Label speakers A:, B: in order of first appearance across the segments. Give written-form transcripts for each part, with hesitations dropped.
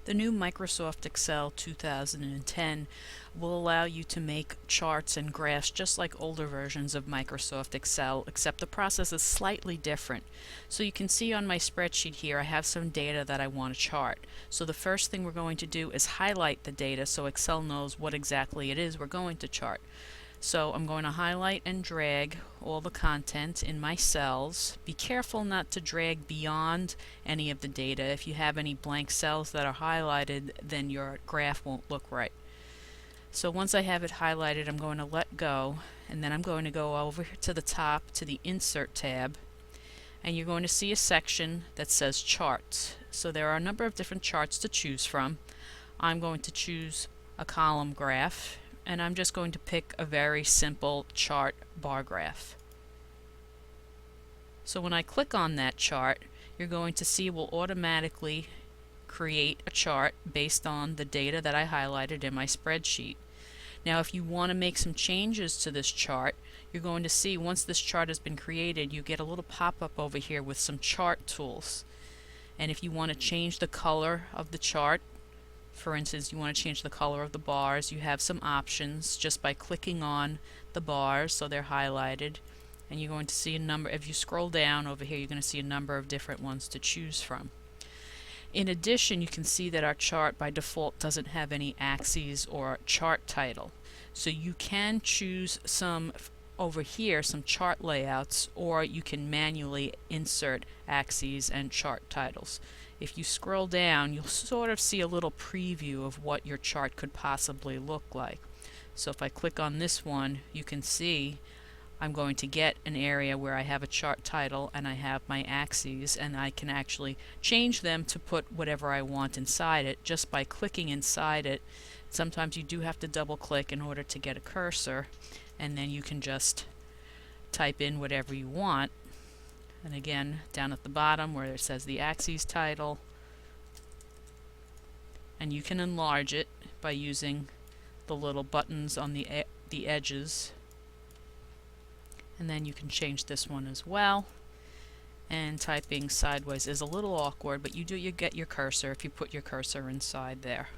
A: The new Microsoft Excel 2010 will allow you to make charts and graphs just like older versions of Microsoft Excel, except the process is slightly different. So you can see on my spreadsheet here I have some data that I want to chart. So the first thing we're going to do is highlight the data so Excel knows what exactly it is we're going to chart. So I'm going to highlight and drag all the content in my cells. Be careful not to drag beyond any of the data. If you have any blank cells that are highlighted, then your graph won't look right. So once I have it highlighted, I'm going to let go, and then I'm going to go over to the top to the Insert tab, and you're going to see a section that says Charts. So there are a number of different charts to choose from. I'm going to choose a column graph, and I'm just going to pick a very simple chart bar graph. So when I click on that chart, you're going to see it will automatically create a chart based on the data that I highlighted in my spreadsheet. Now if you want to make some changes to this chart, you're going to see once this chart has been created, you get a little pop-up over here with some chart tools. And if you want to change the color of the chart, for instance, you want to change the color of the bars, you have some options just by clicking on the bars so they're highlighted, and you're going to see a number. If you scroll down over here, you're going to see a number of different ones to choose from. In addition, you can see that our chart by default doesn't have any axes or chart title. So you can choose some over here, some chart layouts, or you can manually insert axes and chart titles. If you scroll down, you'll sort of see a little preview of what your chart could possibly look like. So if I click on this one, you can see I'm going to get an area where I have a chart title and I have my axes, and I can actually change them to put whatever I want inside it just by clicking inside it. Sometimes you do have to double click in order to get a cursor, and then you can just type in whatever you want. And again, down at the bottom where it says the axes title, and you can enlarge it by using the little buttons on the edges. And then you can change this one as well. And typing sideways is a little awkward, but you get your cursor if you put your cursor inside there.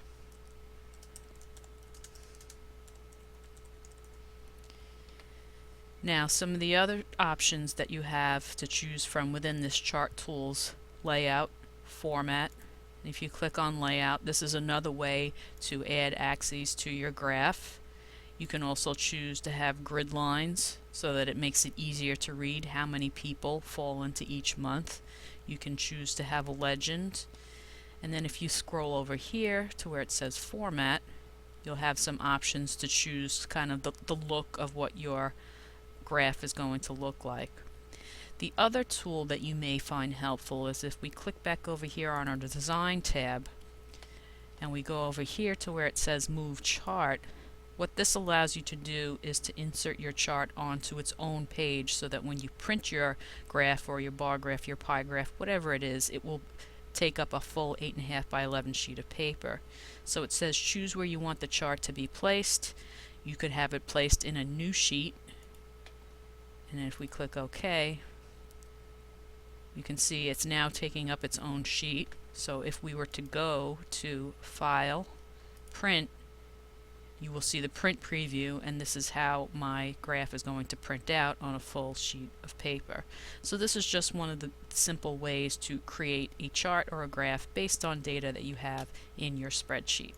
A: Now, some of the other options that you have to choose from within this chart tools: layout, format. If you click on layout, this is another way to add axes to your graph. You can also choose to have grid lines so that it makes it easier to read how many people fall into each month. You can choose to have a legend. And then if you scroll over here to where it says format, you'll have some options to choose kind of the look of what your graph is going to look like. The other tool that you may find helpful is if we click back over here on our Design tab and we go over here to where it says Move Chart. What this allows you to do is to insert your chart onto its own page so that when you print your graph or your bar graph, your pie graph, whatever it is, it will take up a full 8.5 by 11 sheet of paper. So it says choose where you want the chart to be placed. You could have it placed in a new sheet, and if we click OK, you can see it's now taking up its own sheet. So if we were to go to File, Print, you will see the print preview, and this is how my graph is going to print out on a full sheet of paper. So this is just one of the simple ways to create a chart or a graph based on data that you have in your spreadsheet.